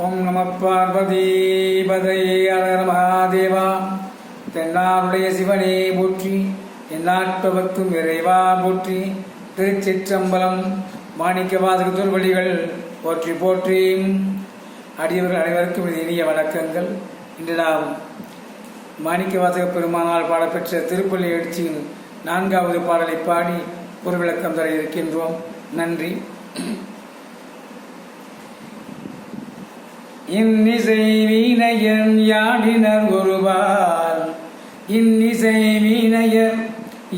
ஓம் நம பார்வதி பதையே அழகர் மகாதேவா. தென்னாருடைய சிவனே போற்றி, எந்நாட்டவர்க்கும் இறைவா போற்றி. திருச்சிற்றம்பலம். மாணிக்க வாசக தொல்வழிகள் போற்றி போற்றி. அடியவர்கள் அனைவருக்கும் இனிய வணக்கங்கள். இன்று நாம் மாணிக்க வாசக பெருமானால் பாடப்பெற்ற திருப்பள்ளி எழுச்சியின் 4வது பாடலை பாடி பொருள் விளக்கம் தர இருக்கின்றோம். நன்றி. இன்னிசை வீணையன் யாடினர் ஒருபால், இன்னிசை வீணையர்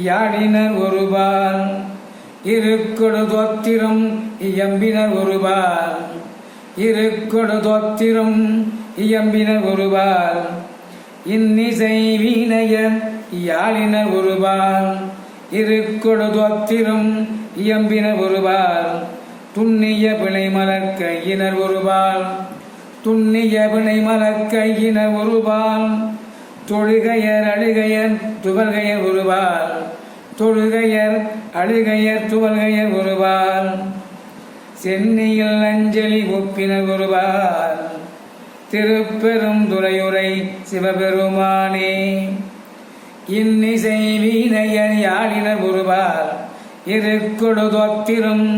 யாடினர் ஒருபால், இருக்கொடு தொத்திரம் இயம்பினர் ஒருபால், இருக்கொடு தொத்திரம் இயம்பினர் ஒருபால், இன்னிசை வீணையர் யாழினர் ஒருபால், இருக்கொடு தொத்திரம் இயம்பினர் ஒருபால், துண்ணிய பிணை மலர் கையினர் ஒருபால், துண்ணிய பிணை மலர் கையினர் ஒருபால், தொழுகையர் அழுகையர் துவல்கையர் ஒருபால், தொழுகையர் அழுகையர் துவல்கையர் ஒருபால், சென்னியில் அஞ்சலி ஒப்பினர் ஒருபால், திருப்பெரும் துறையுரை சிவபெருமானே. இன்னிசை வீணையர் யாழினர் ஒருபால், இருக்கொடு தொத்திரம்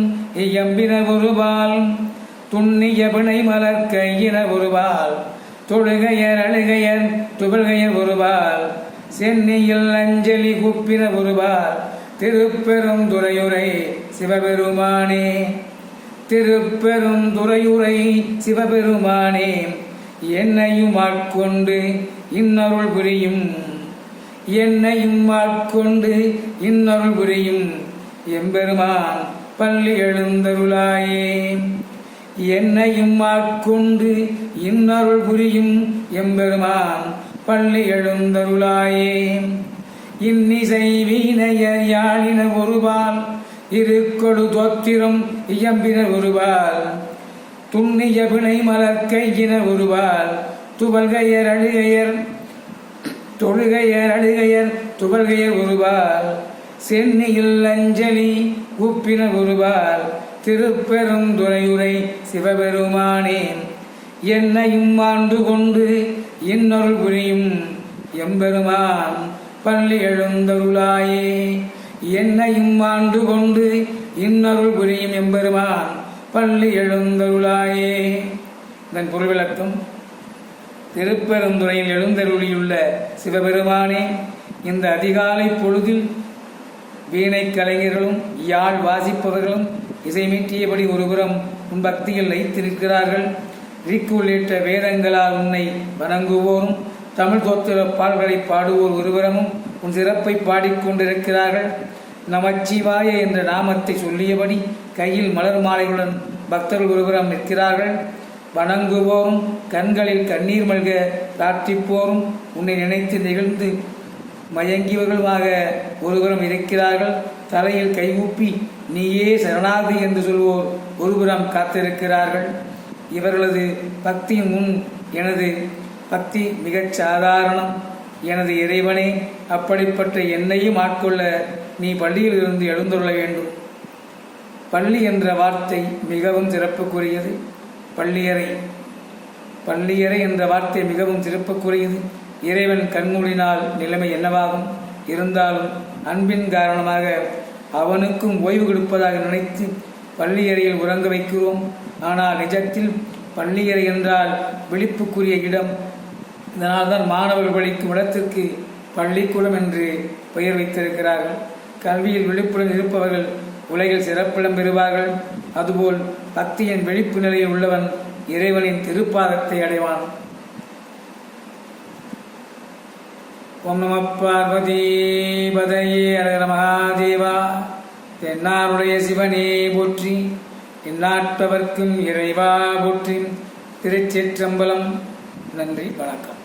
இயம்பினர் ஒருபால், துண்ணிய பிணை மலர் கையினர் ஒருபால், தொழுகையர் அழுகையர் துவல்கையர் ஒருபால், சென்னியில் அஞ்சலி குப்பினர் ஒருபால், திருப்பெரும் துறையுரை சிவபெருமானே. திருப்பெரும் துறையுரை சிவபெருமானே, என்னையும் ஆட்கொண்டு இன்னருள் புரியும், என்னையும் ஆட்கொண்டு இன்னருள் புரியும் எம்பெருமான் பள்ளி எழுந்தருளாயே. என்னையும் ஆட்கொண்டு இன்னருள் புரியும் எம்பெருமான் பள்ளி எழுந்தருளாயே. இன்னிசை வீணையர் யாழினர் ஒருபால், இருக்கொடு தொத்திரம் இயம்பினர் ஒருபால், துண்ணிய பிணை மலர் கையினர் ஒருபால், துவல்கையர் அழுகையர் தொழுகையர் அழுகையர் துவல்கையர் ஒருபால், சென்னியில் அஞ்சலி உப்பினர் ஒருபால், திருப்பெரும் துறையுரை சிவபெருமானே. என்னையும் ஆண்டு கொண்டு இன்னருள் புரியும் எம்பெருமான் பள்ளி எழுந்தருளாயே. என்னையும் ஆண்டு கொண்டு இன்னருள் புரியும் எம்பெருமான் பள்ளி எழுந்தருளாயே. இதன் பொருள் விளக்கம். திருப்பெருந்துறையில் எழுந்தருளியுள்ள சிவபெருமானே, இந்த அதிகாலை பொழுதில் வீணை கலைஞர்களும் யாழ் வாசிப்பவர்களும் இசைமீட்டியபடி ஒருபுறம் உன் பக்தியில் லைத்திருக்கிறார்கள். ரிக்கு உள்ளிட்ட வேதங்களால் உன்னை வணங்குவோரும் தமிழ் தோத்திர பாடல்களை பாடுவோர் ஒருபுறமும் உன் சிறப்பை பாடிக்கொண்டிருக்கிறார்கள். நமச்சிவாய என்ற நாமத்தை சொல்லியபடி கையில் மலர் மாலைகளுடன் பக்தர்கள் ஒருபுறம் நிற்கிறார்கள். வணங்குவோரும் கண்களில் கண்ணீர் மல்க பிரார்த்திப்போரும் உன்னை நினைத்து நிகழ்ந்து மயங்கியவர்களுமாக ஒருபுறம் இருக்கிறார்கள். தலையில் கைகூப்பி நீயே சரணாகதி என்று சொல்வோர் ஒருபுறம் காத்திருக்கிறார்கள். இவர்களது பக்தியின் முன் எனது பக்தி மிகச் சாதாரணம். எனது இறைவனே, அப்படிப்பட்ட என்னையும் ஆட்கொள்ள நீ பள்ளியில் இருந்து எழுந்துள்ள வேண்டும். பள்ளி என்ற வார்த்தை மிகவும் சிறப்புக்குரியது. பள்ளியறை, பள்ளியறை என்ற வார்த்தை மிகவும் சிறப்புக்குரியது. இறைவன் கண்மூடினால் நிலைமை என்னவாகும்? இருந்தாலும் அன்பின் காரணமாக அவனுக்கும் ஓய்வு கொடுப்பதாக நினைத்து பள்ளியறையில் உறங்க வைக்கிறோம். ஆனால் நிஜத்தில் பள்ளியறை என்றால் விழிப்புக்குரிய இடம். இதனால்தான் மாணவர்கள் படிக்கும் இடத்திற்கு பள்ளிக்கூடம் என்று பெயர் வைத்திருக்கிறார்கள். கல்வியில் விழிப்புடன் இருப்பவர்கள் உலகில் சிறப்பிடம் பெறுவார்கள். அதுபோல் பக்தியின் விழிப்பு நிலையில் உள்ளவன் இறைவனின் திருப்பாதத்தை அடைவான். ஓம் நம பார்வதி பதையே அழகர் மகாதேவா. தென்னாருடைய சிவனே போற்றி, எந்நாட்டவர்க்கும் இறைவா போற்றி. திருச்சிற்றம்பலம். நன்றி, வணக்கம்.